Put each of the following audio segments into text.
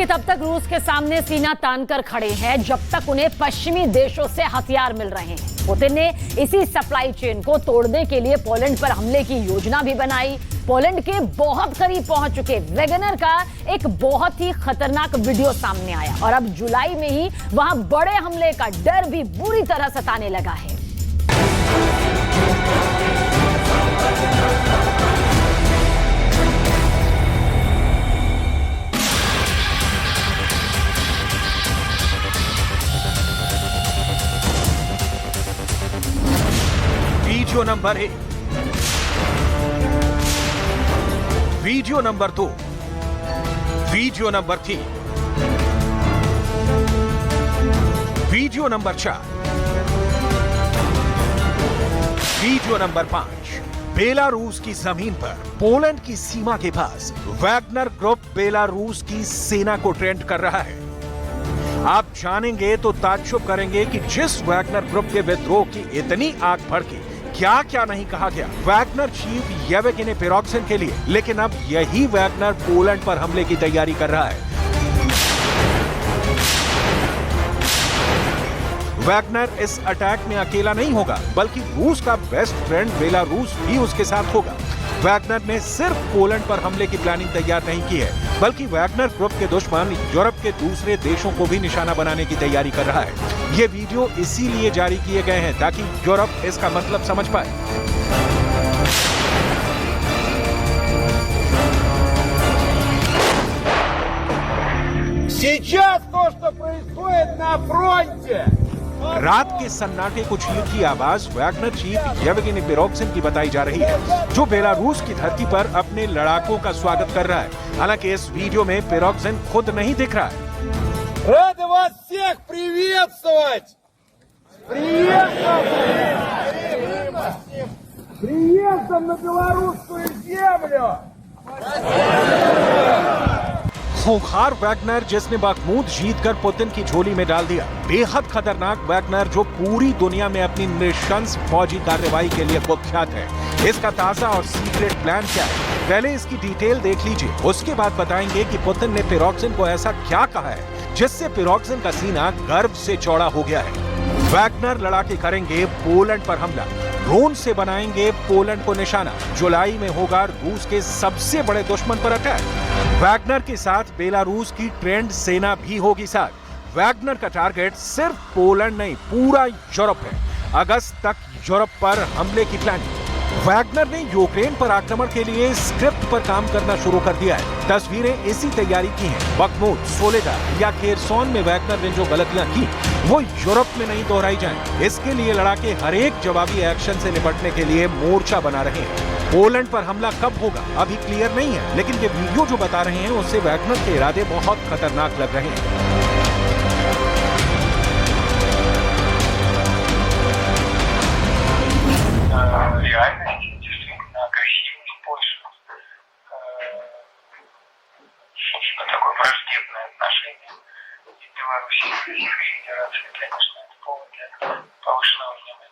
Zelensky तब तक रूस के सामने सीना तानकर खड़े हैं जब तक उन्हें पश्चिमी देशों से हथियार मिल रहे हैं। पुतिन ने इसी सप्लाई चेन को तोड़ने के लिए पोलैंड पर हमले की योजना भी बनाई। पोलैंड के बहुत करीब पहुंच चुके वैगनर का एक बहुत ही खतरनाक वीडियो सामने आया और अब जुलाई में ही वहां बड़े हमले का डर भी बुरी तरह सताने लगा है। Video number 1, video number 2, video number 3, video number 4, video number 5। Belarus की जमीन पर पोलैंड की सीमा के पास वैगनर ग्रुप बेलारूस की सेना को ट्रेंड कर रहा है। आप जानेंगे तो ताज्जुब करेंगे कि जिस वैगनर ग्रुप के विद्रोह की इतनी आग भड़की, क्या क्या नहीं कहा गया वैगनर चीफ येवगेनी पिरोगजिन के लिए, लेकिन अब यही वैगनर पोलैंड पर हमले की तैयारी कर रहा है। वैगनर इस अटैक में अकेला नहीं होगा, बल्कि रूस का बेस्ट फ्रेंड बेलारूस भी उसके साथ होगा। वैगनर ने सिर्फ पोलैंड पर हमले की प्लानिंग तैयार नहीं की है, बल्कि वैगनर ग्रुप के दुश्मन यूरोप के दूसरे देशों को भी निशाना बनाने की तैयारी कर रहा है। ये वीडियो इसीलिए जारी किए गए हैं ताकि यूरोप इसका मतलब समझ पाए। Сейчас то, что происходит на фронте. रात के सन्नाटे को चीर की आवाज वैगनर चीफ येवगेनी पिरोगजिन की बताई जा रही है, जो बेलारूस की धरती पर अपने लड़ाकों का स्वागत कर रहा है। हालांकि इस वीडियो में पिरोगजिन खुद नहीं दिख रहा है। Рады вас всех приветствовать! Приездом на белорусскую землю! खूंखार वैगनर जिसने बाखमूद जीतकर पुतिन की झोली में डाल दिया। बेहद खतरनाक वैगनर जो पूरी दुनिया में अपनी नृशंस फौजी कार्रवाई के लिए कुख्यात है। इसका ताजा और सीक्रेट प्लान क्या है, पहले इसकी डिटेल देख लीजिए, उसके बाद बताएंगे कि पुतिन ने पिरोगजिन को ऐसा क्या कहा है जिससे पिरोगजिन का सीना गर्व से चौड़ा हो गया है। वैगनर लड़ाके करेंगे पोलैंड पर हमला, ड्रोन से बनाएंगे पोलैंड को निशाना। जुलाई में होगा रूस के सबसे बड़े दुश्मन पर अटैक। वैगनर के साथ बेलारूस की ट्रेंड सेना भी होगी साथ। वैगनर का टारगेट सिर्फ पोलैंड नहीं, पूरा यूरोप है। अगस्त तक यूरोप पर हमले की प्लानिंग। वैगनर ने यूक्रेन पर आक्रमण के लिए स्क्रिप्ट पर काम करना शुरू कर दिया है। तस्वीरें इसी तैयारी की हैं। बखमूत, सोलेदार या खेरसोन में वैगनर ने जो गलतियां की वो यूरोप में नहीं दोहराई जाएं। इसके लिए लड़ाके हर एक जवाबी एक्शन से निपटने के लिए मोर्चा बना रहे हैं। पोलैंड पर हमला कब होगा अभी क्लियर नहीं है, लेकिन ये वीडियो जो बता रहे हैं उससे वैगनर के इरादे बहुत खतरनाक लग रहे हैं। Реально, действительно агрессивный способ, собственно, такое враждебное отношение и Беларуси, и Российской Федерации, конечно, это повод для повышенного внимания.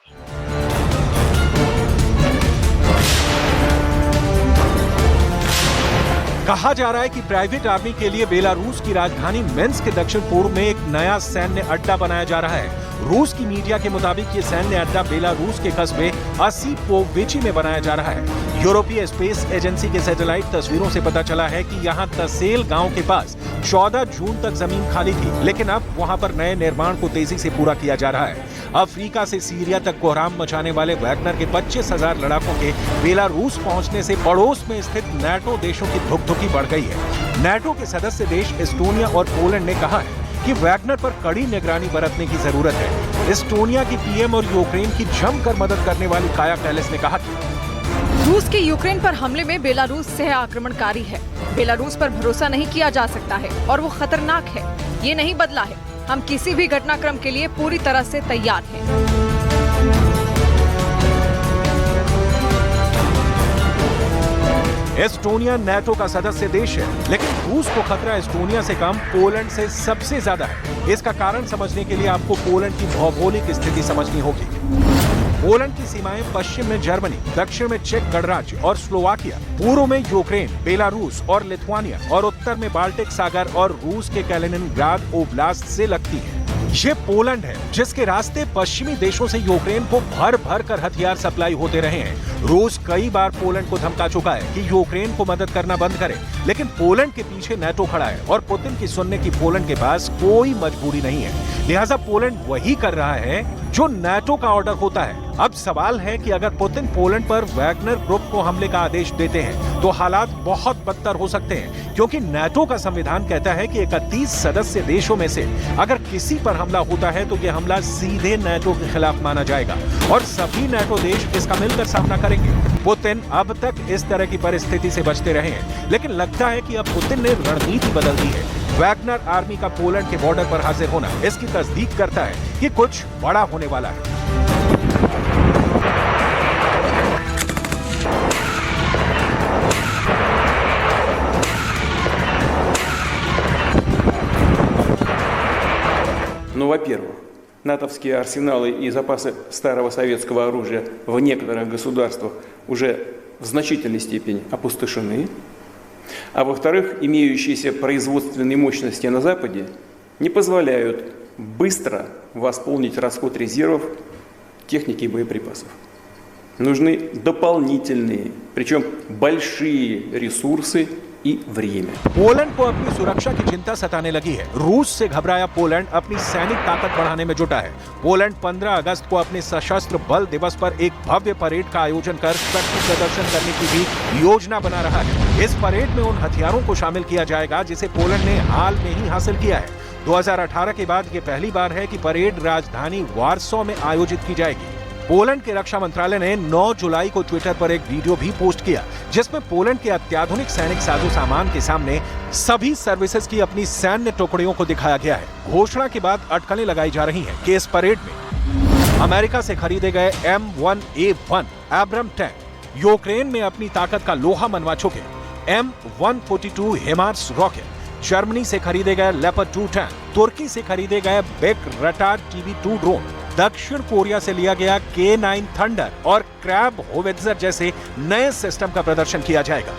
कहा जा रहा है कि प्राइवेट आर्मी के लिए बेलारूस की राजधानी मिन्स्क के दक्षिण पूर्व में एक नया सैन्य अड्डा बनाया जा रहा है। रूस की मीडिया के मुताबिक ये सैन्य अड्डा बेलारूस के कस्बे ओसिपोविची में बनाया जा रहा है। यूरोपीय स्पेस एजेंसी के सैटेलाइट तस्वीरों से पता चला है कि यहाँ तसेल गांव के पास 14 जून तक जमीन खाली थी, लेकिन अब वहाँ पर नए निर्माण को तेजी से पूरा किया जा रहा है। अफ्रीका से सीरिया तक कोहराम मचाने वाले वैगनर के 25,000 लड़ाकों के बेलारूस पहुंचने से पड़ोस में स्थित नाटो देशों की धुकधुकी बढ़ गई है। नाटो के सदस्य देश एस्टोनिया और पोलैंड ने कहा है कि वैगनर पर कड़ी निगरानी बरतने की जरूरत है। एस्टोनिया की पीएम और यूक्रेन की जमकर मदद करने वाली काया कैलास ने कहा कि रूस के यूक्रेन पर हमले में बेलारूस सह आक्रमणकारी है। बेलारूस पर भरोसा नहीं किया जा सकता है और वो खतरनाक है। ये नहीं बदला है। हम किसी भी घटनाक्रम के लिए पूरी तरह से तैयार हैं। एस्टोनिया नाटो का सदस्य देश है, लेकिन रूस को खतरा एस्टोनिया से कम पोलैंड से सबसे ज्यादा है। इसका कारण समझने के लिए आपको पोलैंड की भौगोलिक स्थिति समझनी होगी। पोलैंड की सीमाएं पश्चिम में जर्मनी, दक्षिण में चेक गणराज्य और स्लोवाकिया, पूर्व में यूक्रेन, बेलारूस और लिथुआनिया और उत्तर में बाल्टिक सागर और रूस के कैलिनिनग्राड ओब्लास्ट से लगती है। ये पोलैंड है जिसके रास्ते पश्चिमी देशों से यूक्रेन को भर भर कर हथियार सप्लाई होते रहे हैं। रूस कई बार पोलैंड को धमका चुका है कि यूक्रेन को मदद करना बंद करे, लेकिन पोलैंड के पीछे नाटो खड़ा है और पुतिन की सुनने की पोलैंड के पास कोई मजबूरी नहीं है। लिहाजा पोलैंड वही कर रहा है जो नाटो का ऑर्डर होता है। अब सवाल है कि अगर पुतिन पोलैंड पर वैगनर ग्रुप को हमले का आदेश देते हैं तो हालात बहुत बदतर हो सकते हैं, क्योंकि नाटो का संविधान कहता है कि 31 सदस्य देशों में से अगर किसी पर हमला होता है तो यह हमला सीधे नाटो के खिलाफ माना जाएगा और सभी नाटो देश इसका मिलकर सामना करेंगे। पुतिन अब तक इस तरह की परिस्थिति से बचते रहे हैं, लेकिन लगता है कि अब पुतिन ने रणनीति बदल दी है। वैगनर आर्मी का पोलैंड के बॉर्डर पर हाजिर होना इसकी तस्दीक करता है कि कुछ बड़ा होने वाला है। Ну, во-первых, натовские арсеналы и запасы старого советского оружия в некоторых государствах уже в значительной степени опустошены. А во-вторых, имеющиеся производственные мощности на Западе не позволяют быстро восполнить расход резервов техники и боеприпасов. Нужны дополнительные, причем большие ресурсы и время. पोलैंड को अपनी सुरक्षा की चिंता सताने लगी है। रूस से घबराया पोलैंड अपनी सैनिक ताकत बढ़ाने में जुटा है। पोलैंड 15 अगस्त को अपने सशस्त्र बल दिवस पर एक भव्य परेड का आयोजन कर शक्ति प्रदर्शन करने की भी योजना बना रहा है। इस परेड में उन हथियारों को शामिल किया जाएगा जिसे पोलैंड ने हाल में ही हासिल किया है। 2018 के बाद ये पहली बार है कि परेड राजधानी वार्सो में आयोजित की जाएगी। पोलैंड के रक्षा मंत्रालय ने 9 जुलाई को ट्विटर पर एक वीडियो भी पोस्ट किया, जिसमें पोलैंड के अत्याधुनिक सैनिक साजो सामान के सामने सभी सर्विसेज की अपनी सैन्य टुकड़ियों को दिखाया गया है। घोषणा के बाद अटकलें लगाई जा रही हैं कि इस परेड में अमेरिका से खरीदे गए M1A1 एब्रम टैंक, यूक्रेन में अपनी ताकत का लोहा मनवा चुके M142 हिमार्स रॉकेट, जर्मनी से खरीदे गए लेपर्ड 2 टैंक, तुर्की से खरीदे गए बेक रटार TB2 ड्रोन, दक्षिण कोरिया से लिया गया K9 थंडर और क्रैब होवित्जर जैसे नए सिस्टम का प्रदर्शन किया जाएगा।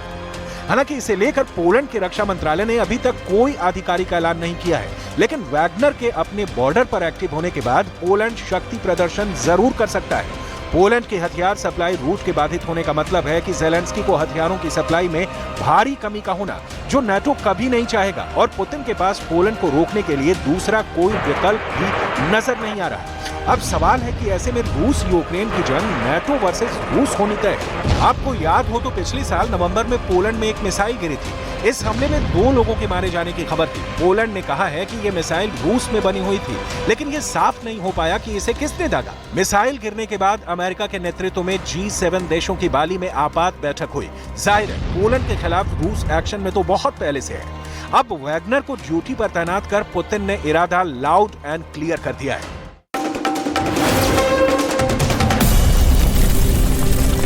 हालांकि इसे लेकर पोलैंड के रक्षा मंत्रालय ने अभी तक कोई आधिकारिक ऐलान नहीं किया है, लेकिन वैगनर के अपने बॉर्डर पर एक्टिव होने के बाद पोलैंड शक्ति प्रदर्शन जरूर कर सकता है। पोलैंड की हथियार सप्लाई रूट के बाधित होने का मतलब है कि ज़ेलेंस्की को हथियारों की सप्लाई में भारी कमी का होना, जो नाटो कभी नहीं चाहेगा, और पुतिन के पास पोलैंड को रोकने के लिए दूसरा कोई विकल्प भी नजर नहीं आ रहा। अब सवाल है कि ऐसे में रूस यूक्रेन की जंग नाटो वर्सेस रूस होनी तय है। आपको याद हो तो पिछले साल नवंबर में पोलैंड में एक मिसाइल गिरी थी। इस हमले में 2 लोगों के मारे जाने की खबर थी। पोलैंड ने कहा है कि ये मिसाइल रूस में बनी हुई थी, लेकिन ये साफ नहीं हो पाया कि इसे किसने दागा। मिसाइल गिरने के बाद अमेरिका के नेतृत्व में G7 देशों की बाली में आपात बैठक हुई। जाहिर है पोलैंड के खिलाफ रूस एक्शन में तो बहुत पहले से है। अब वैगनर को ड्यूटी पर तैनात कर पुतिन ने इरादा लाउड एंड क्लियर कर दिया है।